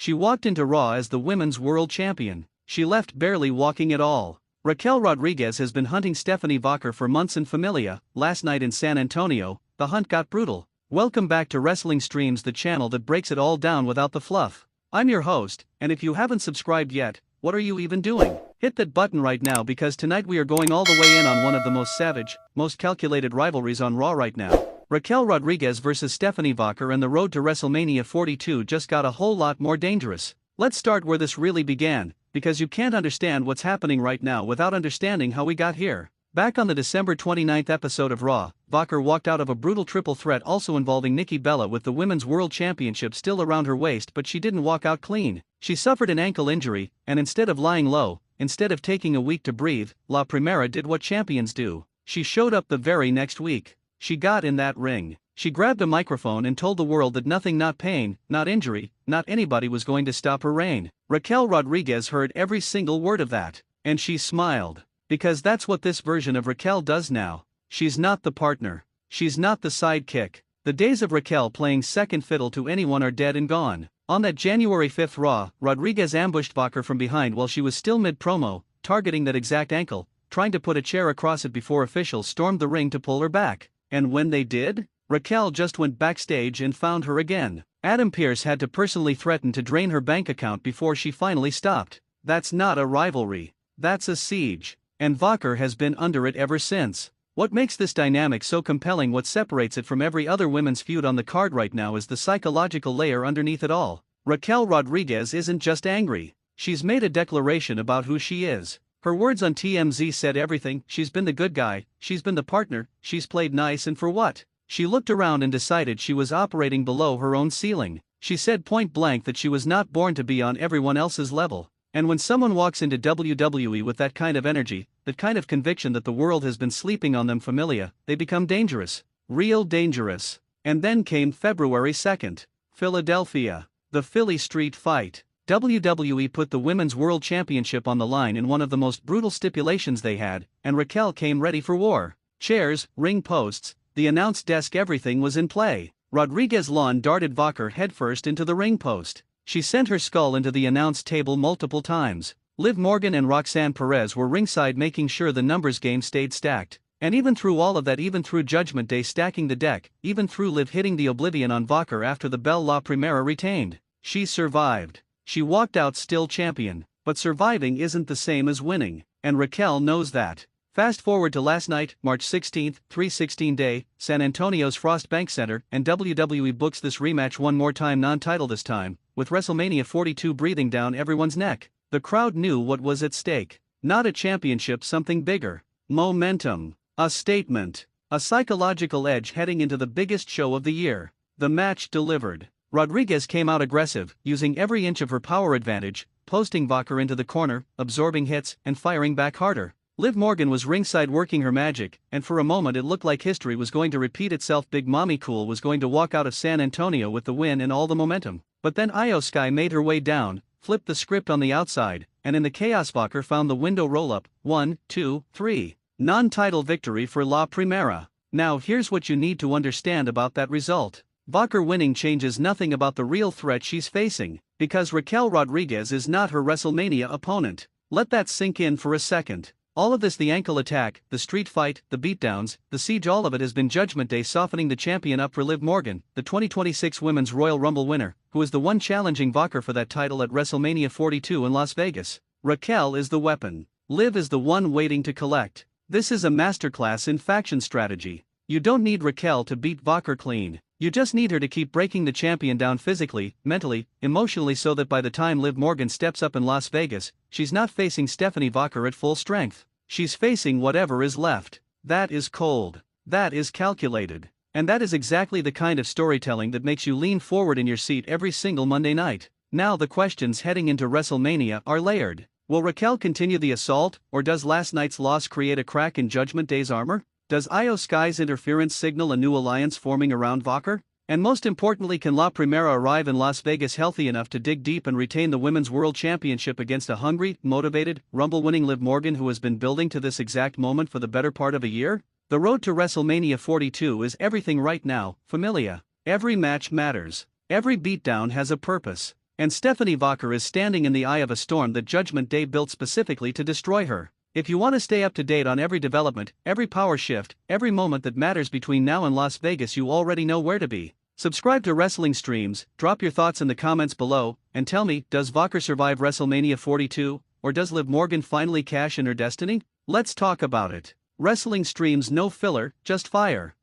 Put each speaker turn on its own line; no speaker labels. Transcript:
She walked into Raw as the Women's World Champion. She left barely walking at all. Raquel Rodriguez has been hunting Stephanie Vaquer for months in Familia. Last night in San Antonio, the hunt got brutal. Welcome back to Wrestling Streams, the channel that breaks it all down without the fluff. I'm your host, and if you haven't subscribed yet, what are you even doing? Hit that button right now, because tonight we are going all the way in on one of the most savage, most calculated rivalries on Raw right now. Raquel Rodriguez versus Stephanie Vaquer, and the road to WrestleMania 42 just got a whole lot more dangerous. Let's start where this really began, because you can't understand what's happening right now without understanding how we got here. Back on the December 29th episode of Raw, Vaquer walked out of a brutal triple threat also involving Nikki Bella with the Women's World Championship still around her waist, but she didn't walk out clean. She suffered an ankle injury, and instead of lying low, instead of taking a week to breathe, La Primera did what champions do. She showed up the very next week. She got in that ring. She grabbed a microphone and told the world that nothing, not pain, not injury, not anybody was going to stop her reign. Raquel Rodriguez heard every single word of that, and she smiled. Because that's what this version of Raquel does now. She's not the partner. She's not the sidekick. The days of Raquel playing second fiddle to anyone are dead and gone. On that January 5th Raw, Rodriguez ambushed Vaquer from behind while she was still mid-promo, targeting that exact ankle, trying to put a chair across it before officials stormed the ring to pull her back. And when they did, Raquel just went backstage and found her again. Adam Pearce had to personally threaten to drain her bank account before she finally stopped. That's not a rivalry. That's a siege. And Vaquer has been under it ever since. What makes this dynamic so compelling, what separates it from every other women's feud on the card right now, is the psychological layer underneath it all. Raquel Rodriguez isn't just angry. She's made a declaration about who she is. Her words on TMZ said everything. She's been the good guy, she's been the partner, she's played nice, and for what? She looked around and decided she was operating below her own ceiling. She said point blank that she was not born to be on everyone else's level. And when someone walks into WWE with that kind of energy, that kind of conviction that the world has been sleeping on them, Familia, they become dangerous. Real dangerous. And then came February 2nd. Philadelphia. The Philly Street Fight. WWE put the Women's World Championship on the line in one of the most brutal stipulations they had, and Raquel came ready for war. Chairs, ring posts, the announce desk, everything was in play. Rodriguez lawn darted Vaquer headfirst into the ring post. She sent her skull into the announce table multiple times. Liv Morgan and Roxanne Perez were ringside making sure the numbers game stayed stacked. And even through all of that, even through Judgment Day stacking the deck, even through Liv hitting the Oblivion on Vaquer after the bell, La Primera retained. She survived. She walked out still champion. But surviving isn't the same as winning, and Raquel knows that. Fast forward to last night, March 16th, 3/16 day, San Antonio's Frost Bank Center, and WWE books this rematch one more time, non-title this time, with WrestleMania 42 breathing down everyone's neck. The crowd knew what was at stake. Not a championship, something bigger. Momentum. A statement. A psychological edge heading into the biggest show of the year. The match delivered. Rodriguez came out aggressive, using every inch of her power advantage, posting Vaquer into the corner, absorbing hits, and firing back harder. Liv Morgan was ringside working her magic, and for a moment it looked like history was going to repeat itself. Big Mommy Cool was going to walk out of San Antonio with the win and all the momentum. But then Io Sky made her way down, flipped the script on the outside, and in the chaos Vaquer found the window roll-up. 1, 2, 3. Non-title victory for La Primera. Now here's what you need to understand about that result. Vaquer winning changes nothing about the real threat she's facing, because Raquel Rodriguez is not her WrestleMania opponent. Let that sink in for a second. All of this, the ankle attack, the street fight, the beatdowns, the siege, all of it has been Judgment Day softening the champion up for Liv Morgan, the 2026 Women's Royal Rumble winner, who is the one challenging Vaquer for that title at WrestleMania 42 in Las Vegas. Raquel is the weapon. Liv is the one waiting to collect. This is a masterclass in faction strategy. You don't need Raquel to beat Vaquer clean. You just need her to keep breaking the champion down physically, mentally, emotionally, so that by the time Liv Morgan steps up in Las Vegas, she's not facing Stephanie Vaquer at full strength. She's facing whatever is left. That is cold. That is calculated. And that is exactly the kind of storytelling that makes you lean forward in your seat every single Monday night. Now the questions heading into WrestleMania are layered. Will Raquel continue the assault, or does last night's loss create a crack in Judgment Day's armor? Does Io Sky's interference signal a new alliance forming around Vaquer? And most importantly, can La Primera arrive in Las Vegas healthy enough to dig deep and retain the Women's World Championship against a hungry, motivated, Rumble-winning Liv Morgan who has been building to this exact moment for the better part of a year? The road to WrestleMania 42 is everything right now, Familia. Every match matters. Every beatdown has a purpose. And Stephanie Vaquer is standing in the eye of a storm that Judgment Day built specifically to destroy her. If you want to stay up to date on every development, every power shift, every moment that matters between now and Las Vegas, you already know where to be. Subscribe to Wrestling Streams, drop your thoughts in the comments below, and tell me, does Vaquer survive WrestleMania 42, or does Liv Morgan finally cash in her destiny? Let's talk about it. Wrestling Streams, no filler, just fire.